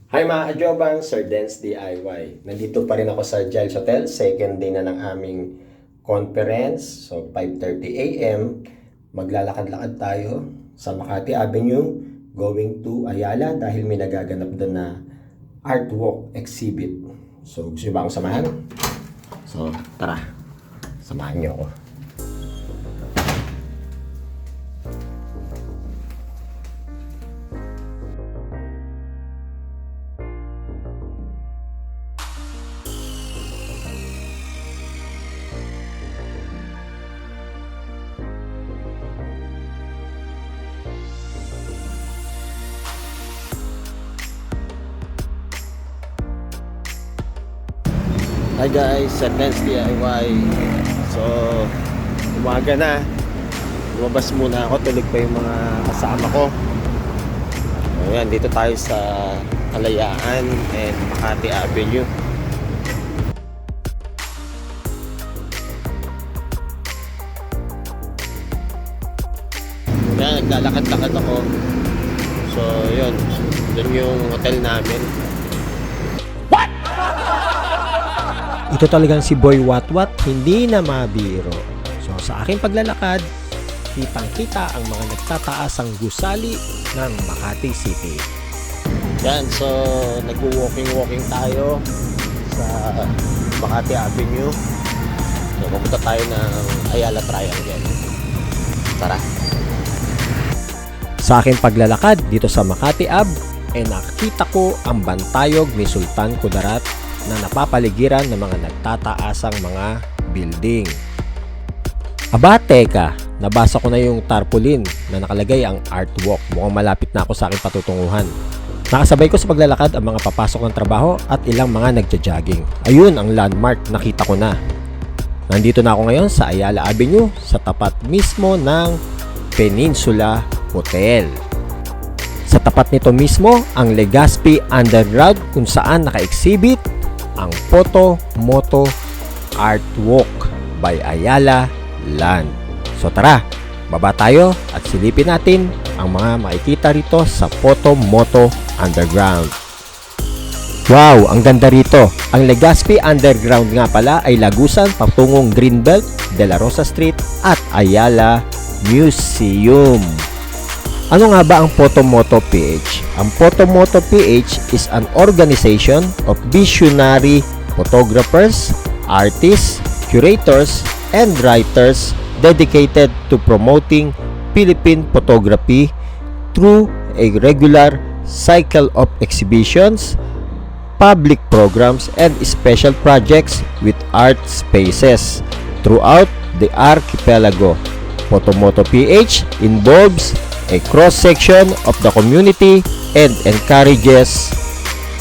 Hi mga kajobang, Sir Dance DIY. Nandito pa rin ako sa Giles Hotel. Second day na ng aming conference. So 5:30 AM. Maglalakad-lakad tayo sa Makati Avenue going to Ayala dahil may nagaganap doon na artwork exhibit. So gusto niyo ba akong samahan? So tara, samahan niyo ako. Hi guys, Sir Dance DIY. So, umaga na. Lumabas muna ako, tulog pa yung mga kasama ko. Ayan, dito tayo sa Kalayaan and Makati Avenue. Ayan, naglalakad-lakad ako. So, yun. Doon yung hotel namin. Ito talagang si Boy Watwat, hindi na mabiro. So sa aking paglalakad, kitang-kita ang mga nagtataasang gusali ng Makati City. Yan, so nag-walking tayo sa Makati Avenue. So pupunta tayo ng Ayala Triangle. Tara. Sa aking paglalakad dito sa Makati Ave, nakita ko ang bantayog ni Sultan Kudarat na napapaligiran ng mga nagtataasang mga building. Aba, teka, nabasa ko na yung tarpaulin na nakalagay ang artwork. Mukhang malapit na ako sa aking patutunguhan. Nakasabay ko sa paglalakad ang mga papasok ng trabaho at ilang mga nagja-jogging. Ayun ang landmark, nakita ko na. Nandito na ako ngayon sa Ayala Avenue, sa tapat mismo ng Peninsula Hotel. Sa tapat nito mismo ang Legazpi Underground kung saan naka-exhibit ang Photo Moto Artwork by Ayala Land. So tara, baba tayo at silipin natin ang mga makikita rito sa Photo Moto Underground. Wow, ang ganda rito. Ang Legazpi Underground nga pala ay lagusan patungong Greenbelt, De La Rosa Street at Ayala Museum. Ano nga ba ang Photomoto PH? Ang Photomoto PH is an organization of visionary photographers, artists, curators, and writers dedicated to promoting Philippine photography through a regular cycle of exhibitions, public programs, and special projects with art spaces throughout the archipelago. Photomoto PH involves a cross-section of the community and encourages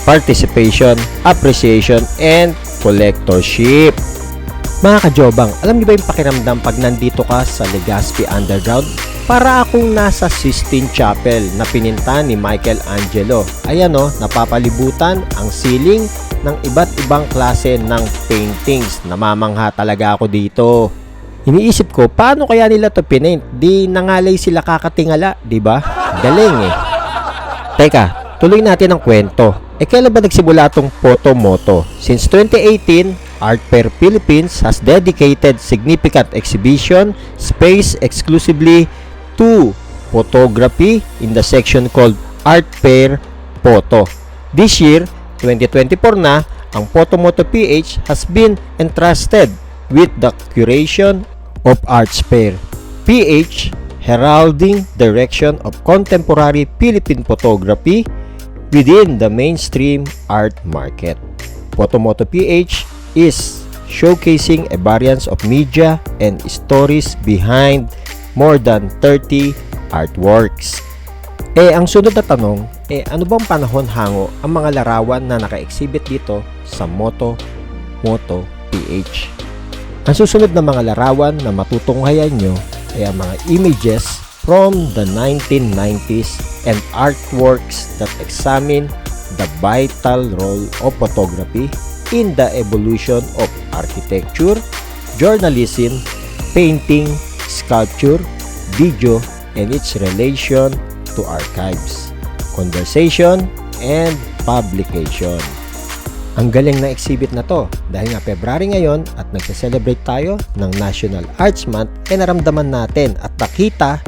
participation, appreciation, and collectorship. Mga kajobang, alam niyo ba yung pakiramdam pag nandito ka sa Legazpi Underground? Para akong nasa Sistine Chapel na pininta ni Michelangelo. Ayan o, napapalibutan ang ceiling ng iba't ibang klase ng paintings. Namamangha talaga ako dito. Iniisip ko, paano kaya nila to pinaint? Di nangalay sila kakatingala, di ba? Galing eh. Teka, tuloy natin ang kwento. Kailan ba nagsimula tong Photomoto? Since 2018, Art Fair Philippines has dedicated significant exhibition space exclusively to photography in the section called Art Fair Photo. This year, 2024 na, ang Photomoto PH has been entrusted with the curation of Arts Fair PH, heralding direction of contemporary Philippine photography within the mainstream art market. Photomoto PH is showcasing a variance of media and stories behind more than 30 artworks. Ang sunod na tanong, ano bang panahon hango ang mga larawan na naka-exhibit dito sa Moto PH? Ang susunod na mga larawan na matutunghayan nyo ay ang mga images from the 1990s and artworks that examine the vital role of photography in the evolution of architecture, journalism, painting, sculpture, video, and its relation to archives, conversation, and publication. Ang galing na exhibit na to dahil nga February ngayon at nagse-celebrate tayo ng National Arts Month naramdaman natin at nakita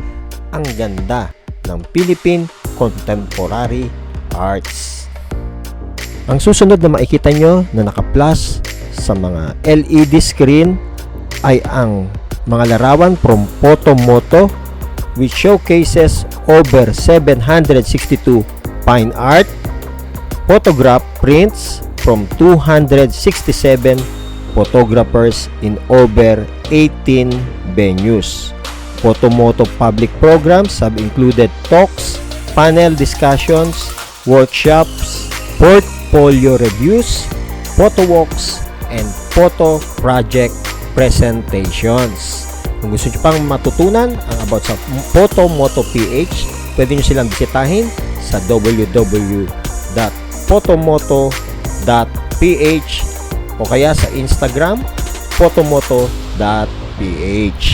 ang ganda ng Philippine Contemporary Arts. Ang susunod na makikita nyo na naka-plus sa mga LED screen ay ang mga larawan from Photomoto which showcases over 762 fine art, photograph prints from 267 photographers in over 18 venues. Photomoto public programs have included talks, panel discussions, workshops, portfolio reviews, photo walks, and photo project presentations. Kung gusto nyo pang matutunan ang about sa Photomoto PH, pwede nyo silang bisitahin sa www.photomoto.ph o kaya sa Instagram photomoto.ph.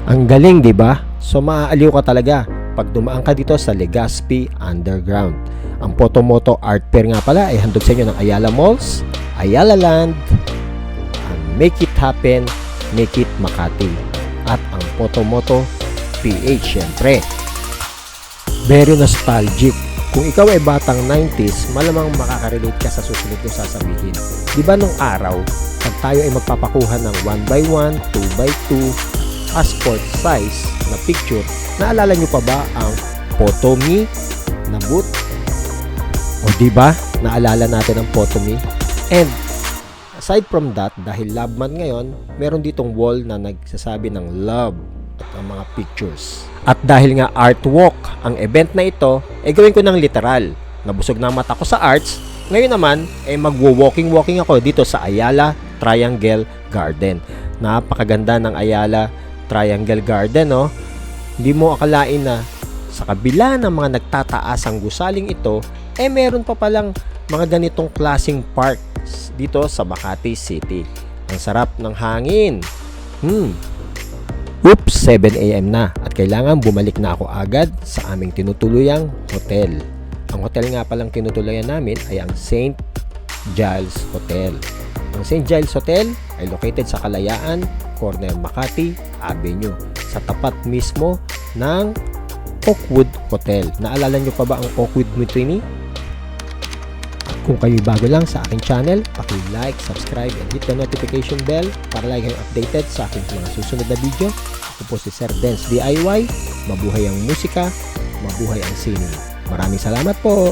Ang galing, di ba? So maaaliw ka talaga pag dumaan ka dito sa Legazpi Underground. Ang Photomoto Art Fair nga pala ay handog sa inyo ng Ayala Malls, Ayala Land, ang Make It Happen, Make It Makati, at ang Photomoto PH syempre. Very nostalgic. Kung ikaw ay batang 90s, malamang makaka-relate ka sa susunod kong sasabihin. Di ba nung araw, pag tayo ay magpapakuha ng 1x1, 2x2, passport size na picture, naalala nyo pa ba ang Photo-Me na booth? O di ba? Naalala natin ang Photo-Me? And aside from that, dahil Love Month ngayon, meron ditong wall na nagsasabi ng love at ang mga pictures. At dahil nga art walk ang event na ito, gawin ko ng literal. Nabusog na ang mata ko sa arts. Ngayon naman, magwo-walking ako dito sa Ayala Triangle Garden. Napakaganda ng Ayala Triangle Garden, no? Hindi mo akalain na sa kabila ng mga nagtataasang gusaling ito, meron pa palang mga ganitong klaseng park dito sa Makati City. Ang sarap ng hangin. Oops, 7 AM na at kailangan bumalik na ako agad sa aming tinutuluyang hotel. Ang hotel nga palang tinutuluyan namin ay ang St. Giles Hotel. Ang St. Giles Hotel ay located sa Kalayaan, corner Makati Avenue, sa tapat mismo ng Oakwood Hotel. Naalala nyo pa ba ang Oakwood Mutini? Kung kayo bago lang sa aking channel, paki-like, subscribe, and hit the notification bell para lagi kayong updated sa aking mga susunod na video. Ako po si Sir Dance DIY. Mabuhay ang musika, mabuhay ang sining. Maraming salamat po!